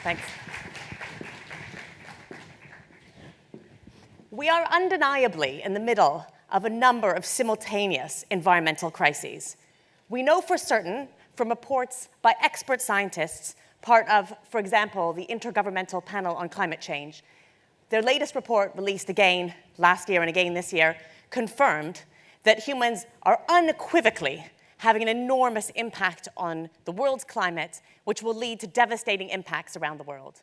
Thanks. We are undeniably in the middle of a number of simultaneous environmental crises. We know for certain from reports by expert scientists, part of, for example, the Intergovernmental Panel on Climate Change. Their latest report, released again last year and again this year, confirmed that humans are unequivocally having an enormous impact on the world's climate, which will lead to devastating impacts around the world.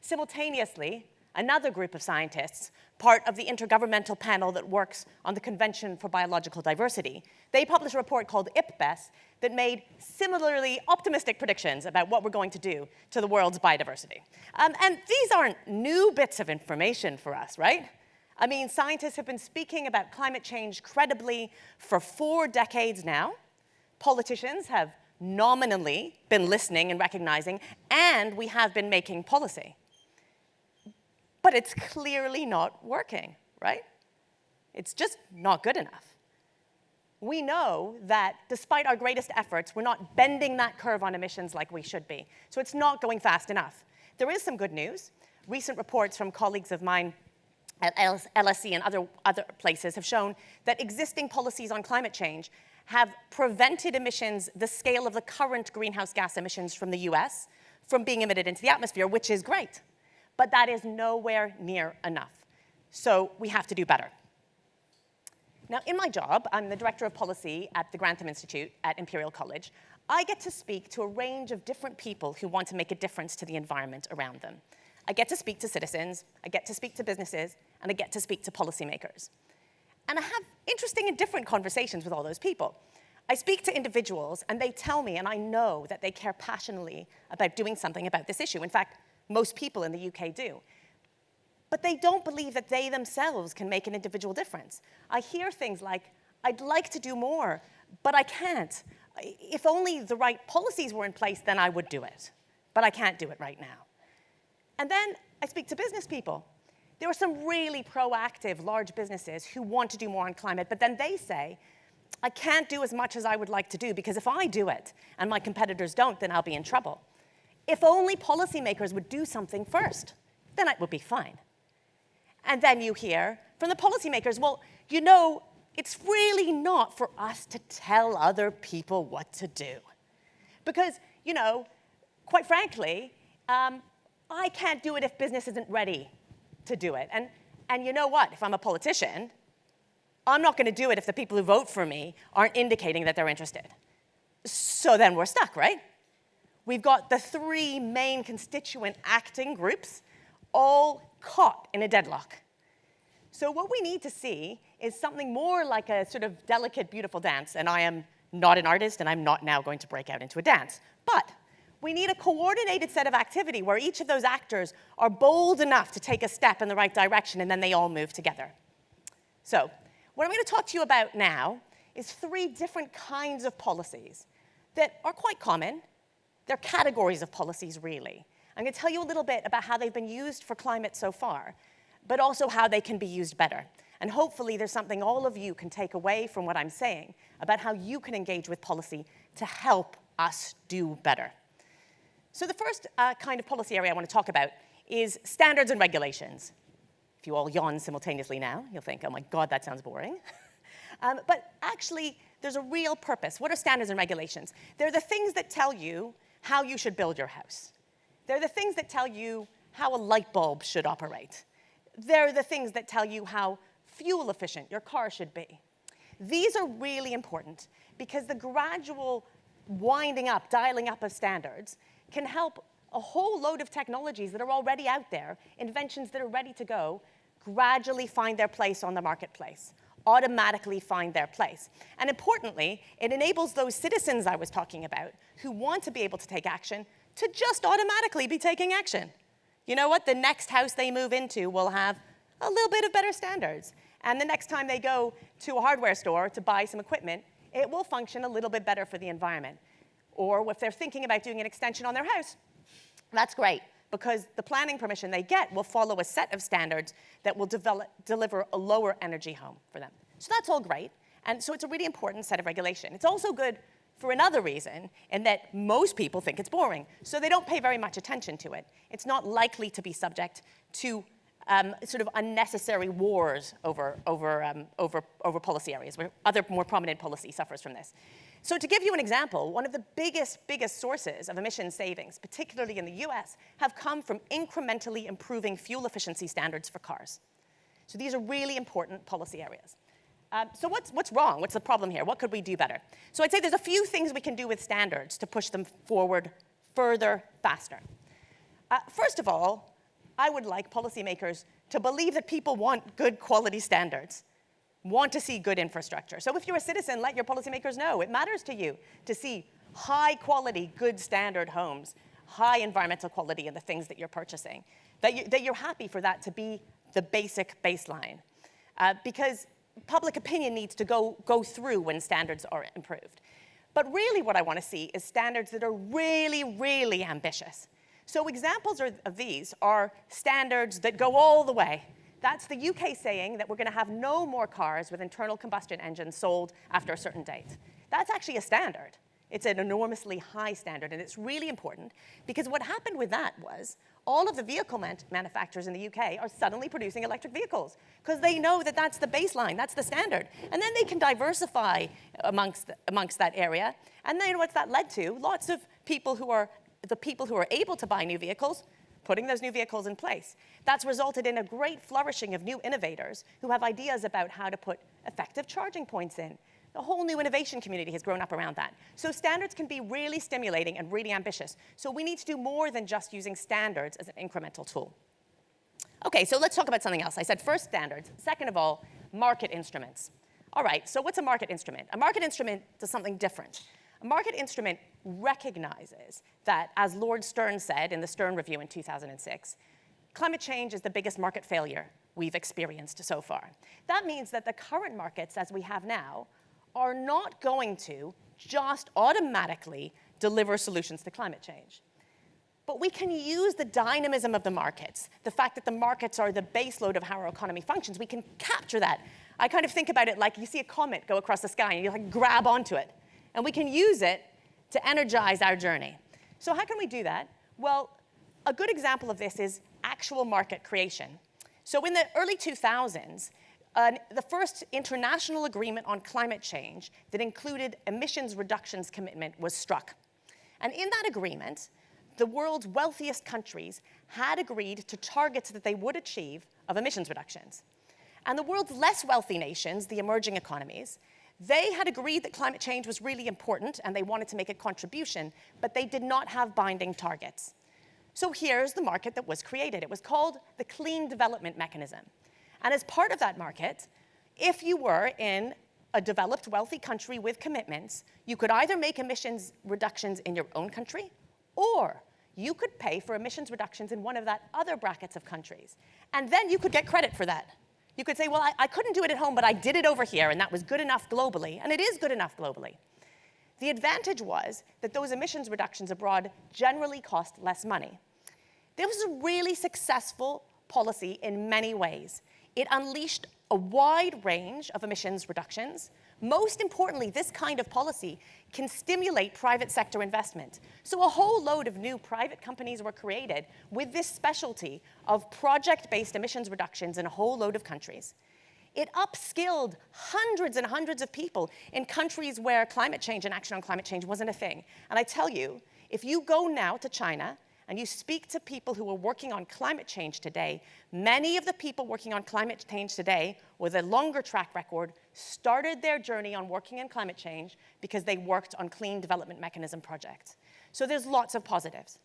Simultaneously, another group of scientists, part of the Intergovernmental Panel that works on the Convention for Biological Diversity, they published a report called IPBES that made similarly optimistic predictions about what we're going to do to the world's biodiversity. And these aren't new bits of information for us, right? I mean, scientists have been speaking about climate change credibly for 4 decades now. Politicians have nominally been listening and recognizing, and we have been making policy. But it's clearly not working, right? It's just not good enough. We know that despite our greatest efforts, we're not bending that curve on emissions like we should be. So it's not going fast enough. There is some good news. Recent reports from colleagues of mine at LSE and other places have shown that existing policies on climate change have prevented emissions the scale of the current greenhouse gas emissions from the US from being emitted into the atmosphere, which is great. But that is nowhere near enough. So we have to do better. Now, in my job, I'm the director of policy at the Grantham Institute at Imperial College. I get to speak to a range of different people who want to make a difference to the environment around them. I get to speak to citizens, I get to speak to businesses, and I get to speak to policymakers. And I have interesting and different conversations with all those people. I speak to individuals, and they tell me, and I know that they care passionately about doing something about this issue. In fact, most people in the UK do. But they don't believe that they themselves can make an individual difference. I hear things like, I'd like to do more, but I can't. If only the right policies were in place, then I would do it. But I can't do it right now. And then I speak to business people. There are some really proactive large businesses who want to do more on climate, but then they say, I can't do as much as I would like to do because if I do it and my competitors don't, then I'll be in trouble. If only policymakers would do something first, then it would be fine. And then you hear from the policymakers, well, you know, it's really not for us to tell other people what to do. Because, you know, quite frankly, I can't do it if business isn't ready to do it. And you know what? If I'm a politician, I'm not going to do it if the people who vote for me aren't indicating that they're interested. So then we're stuck, right? We've got the 3 main constituent acting groups all caught in a deadlock. So what we need to see is something more like a sort of delicate, beautiful dance. And I am not an artist, and I'm not now going to break out into a dance. But we need a coordinated set of activity where each of those actors are bold enough to take a step in the right direction, and then they all move together. So what I'm going to talk to you about now is 3 different kinds of policies that are quite common. They're categories of policies, really. I'm going to tell you a little bit about how they've been used for climate so far, but also how they can be used better. And hopefully there's something all of you can take away from what I'm saying about how you can engage with policy to help us do better. So the first kind of policy area I want to talk about is standards and regulations. If you all yawn simultaneously now, you'll think, oh my God, that sounds boring. But actually, there's a real purpose. What are standards and regulations? They're the things that tell you how you should build your house. They're the things that tell you how a light bulb should operate. They're the things that tell you how fuel efficient your car should be. These are really important because the gradual winding up, dialing up of standards can help a whole load of technologies that are already out there, inventions that are ready to go, gradually find their place on the marketplace, automatically find their place. And importantly, it enables those citizens I was talking about who want to be able to take action to just automatically be taking action. You know what? The next house they move into will have a little bit of better standards. And the next time they go to a hardware store to buy some equipment, it will function a little bit better for the environment. Or if they're thinking about doing an extension on their house, that's great, because the planning permission they get will follow a set of standards that will deliver a lower energy home for them. So that's all great. And so it's a really important set of regulation. It's also good for another reason, in that most people think it's boring, so they don't pay very much attention to it. It's not likely to be subject to sort of unnecessary wars over policy areas, where other more prominent policy suffers from this. So to give you an example, one of the biggest sources of emission savings, particularly in the US, have come from incrementally improving fuel efficiency standards for cars. So these are really important policy areas. So what's wrong? What's the problem here? What could we do better? So I'd say there's a few things we can do with standards to push them forward further, faster. First of all, I would like policymakers to believe that people want good quality standards, want to see good infrastructure. So if you're a citizen, let your policymakers know it matters to you to see high quality, good standard homes, high environmental quality in the things that you're purchasing, that you're happy for that to be the basic baseline. Because public opinion needs to go through when standards are improved. But really what I want to see is standards that are really, really ambitious. So examples of these are standards that go all the way. That's the UK saying that we're going to have no more cars with internal combustion engines sold after a certain date. That's actually a standard. It's an enormously high standard, and it's really important because what happened with that was all of the vehicle manufacturers in the UK are suddenly producing electric vehicles because they know that that's the baseline, that's the standard. And then they can diversify amongst that area. And then what's that led to? Lots of people who are able to buy new vehicles, putting those new vehicles in place. That's resulted in a great flourishing of new innovators who have ideas about how to put effective charging points in. A whole new innovation community has grown up around that. So standards can be really stimulating and really ambitious. So we need to do more than just using standards as an incremental tool. Okay, so let's talk about something else. I said first standards. Second of all, market instruments. All right, so what's a market instrument? A market instrument does something different. A market instrument recognizes that, as Lord Stern said in the Stern Review in 2006, climate change is the biggest market failure we've experienced so far. That means that the current markets, as we have now, are not going to just automatically deliver solutions to climate change. But we can use the dynamism of the markets, the fact that the markets are the baseload of how our economy functions. We can capture that. I kind of think about it like you see a comet go across the sky and you like grab onto it. And we can use it to energize our journey. So how can we do that? Well, a good example of this is actual market creation. So in the early 2000s, the first international agreement on climate change that included emissions reductions commitment was struck. And in that agreement, the world's wealthiest countries had agreed to targets that they would achieve of emissions reductions. And the world's less wealthy nations, the emerging economies, they had agreed that climate change was really important and they wanted to make a contribution, but they did not have binding targets. So here's the market that was created. It was called the Clean Development Mechanism. And as part of that market, if you were in a developed, wealthy country with commitments, you could either make emissions reductions in your own country, or you could pay for emissions reductions in one of that other brackets of countries. And then you could get credit for that. You could say, well, I couldn't do it at home, but I did it over here, and that was good enough globally, and it is good enough globally. The advantage was that those emissions reductions abroad generally cost less money. This was a really successful policy in many ways. It unleashed a wide range of emissions reductions. Most importantly, this kind of policy can stimulate private sector investment. So a whole load of new private companies were created with this specialty of project-based emissions reductions in a whole load of countries. It upskilled hundreds and hundreds of people in countries where climate change and action on climate change wasn't a thing. And I tell you, if you go now to China, and you speak to people who are working on climate change today, many of the people working on climate change today with a longer track record started their journey on working in climate change because they worked on clean development mechanism projects. So there's lots of positives.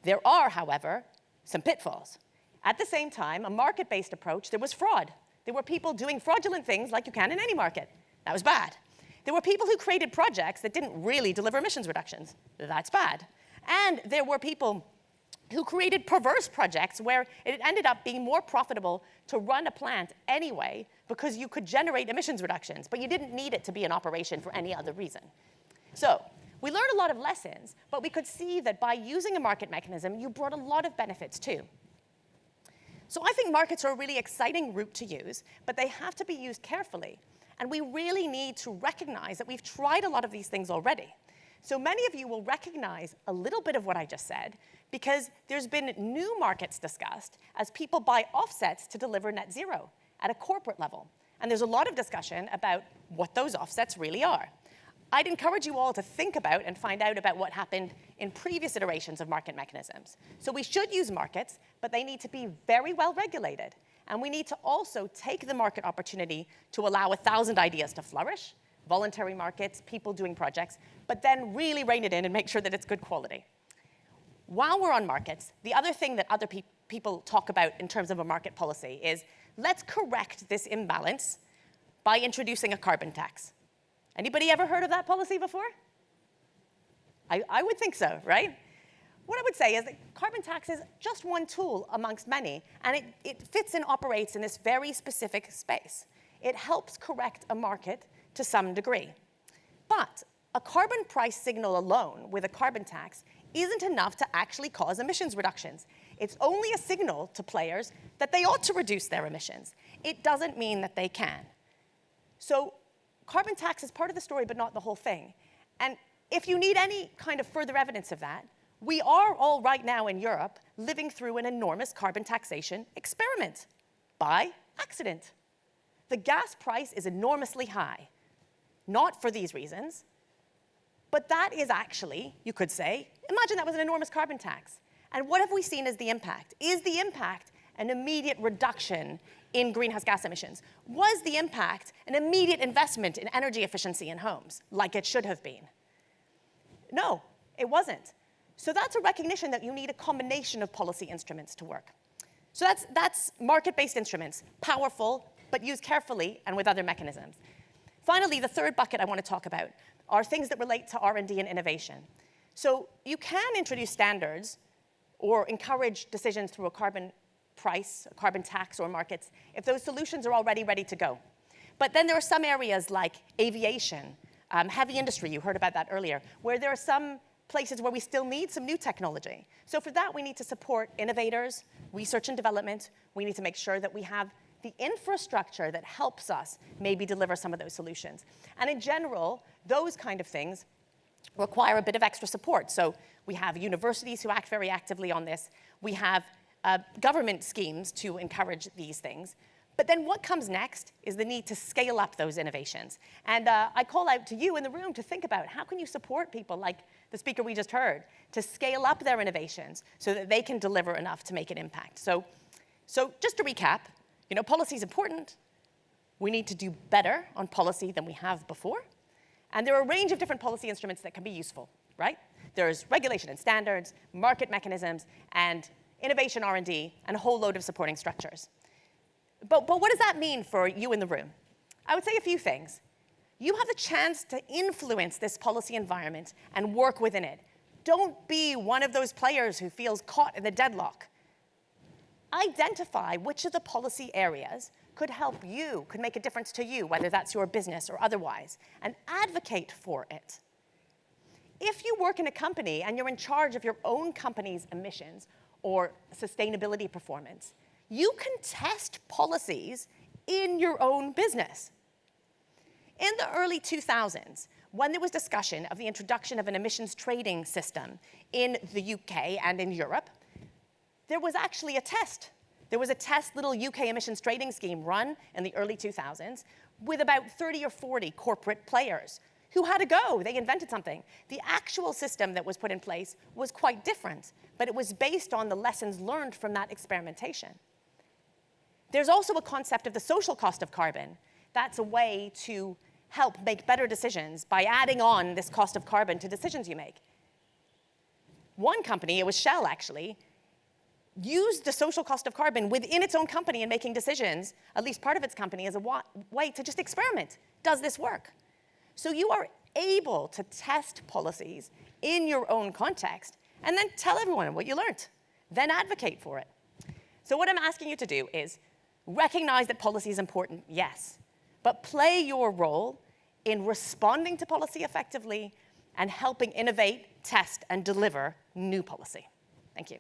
There are, however, some pitfalls. At the same time, a market-based approach, there was fraud. There were people doing fraudulent things like you can in any market. That was bad. There were people who created projects that didn't really deliver emissions reductions. That's bad. And there were people who created perverse projects where it ended up being more profitable to run a plant anyway because you could generate emissions reductions, but you didn't need it to be in operation for any other reason. So we learned a lot of lessons, but we could see that by using a market mechanism, you brought a lot of benefits too. So I think markets are a really exciting route to use, but they have to be used carefully. And we really need to recognize that we've tried a lot of these things already. So many of you will recognize a little bit of what I just said because there's been new markets discussed as people buy offsets to deliver net zero at a corporate level. And there's a lot of discussion about what those offsets really are. I'd encourage you all to think about and find out about what happened in previous iterations of market mechanisms. So we should use markets, but they need to be very well regulated. And we need to also take the market opportunity to allow 1,000 ideas to flourish, voluntary markets, people doing projects, but then really rein it in and make sure that it's good quality. While we're on markets, the other thing that other people talk about in terms of a market policy is let's correct this imbalance by introducing a carbon tax. Anybody ever heard of that policy before? I would think so, right? What I would say is that carbon tax is just one tool amongst many, and it fits and operates in this very specific space. It helps correct a market to some degree. But a carbon price signal alone with a carbon tax isn't enough to actually cause emissions reductions. It's only a signal to players that they ought to reduce their emissions. It doesn't mean that they can. So carbon tax is part of the story, but not the whole thing. And if you need any kind of further evidence of that, we are all right now in Europe living through an enormous carbon taxation experiment by accident. The gas price is enormously high, not for these reasons, but that is actually, you could say, imagine that was an enormous carbon tax. And what have we seen as the impact? Is the impact an immediate reduction in greenhouse gas emissions? Was the impact an immediate investment in energy efficiency in homes, like it should have been? No, it wasn't. So that's a recognition that you need a combination of policy instruments to work. So that's market-based instruments, powerful, but used carefully and with other mechanisms. Finally, the third bucket I want to talk about are things that relate to R&D and innovation. So you can introduce standards or encourage decisions through a carbon price, a carbon tax, or markets if those solutions are already ready to go. But then there are some areas like aviation, heavy industry, you heard about that earlier, where there are some places where we still need some new technology. So for that, we need to support innovators, research and development. We need to make sure that we have the infrastructure that helps us maybe deliver some of those solutions. And in general, those kind of things require a bit of extra support. So we have universities who act very actively on this. We have government schemes to encourage these things. But then what comes next is the need to scale up those innovations. And I call out to you in the room to think about how can you support people like the speaker we just heard to scale up their innovations so that they can deliver enough to make an impact. So just to recap, policy is important. We need to do better on policy than we have before. And there are a range of different policy instruments that can be useful, right? There's regulation and standards, market mechanisms, and innovation R&D, and a whole load of supporting structures. But what does that mean for you in the room? I would say a few things. You have the chance to influence this policy environment and work within it. Don't be one of those players who feels caught in the deadlock. Identify which of the policy areas could help you, could make a difference to you, whether that's your business or otherwise, and advocate for it. If you work in a company and you're in charge of your own company's emissions or sustainability performance, you can test policies in your own business. In the early 2000s, when there was discussion of the introduction of an emissions trading system in the UK and in Europe, there was actually a test. There was a test little UK emissions trading scheme run in the early 2000s with about 30 or 40 corporate players who had a go. They invented something. The actual system that was put in place was quite different, but it was based on the lessons learned from that experimentation. There's also a concept of the social cost of carbon. That's a way to help make better decisions by adding on this cost of carbon to decisions you make. One company, it was Shell actually, used the social cost of carbon within its own company in making decisions, at least part of its company, as a way to just experiment. Does this work? So you are able to test policies in your own context and then tell everyone what you learned. Then advocate for it. So what I'm asking you to do is recognize that policy is important, yes, but play your role in responding to policy effectively and helping innovate, test, and deliver new policy. Thank you.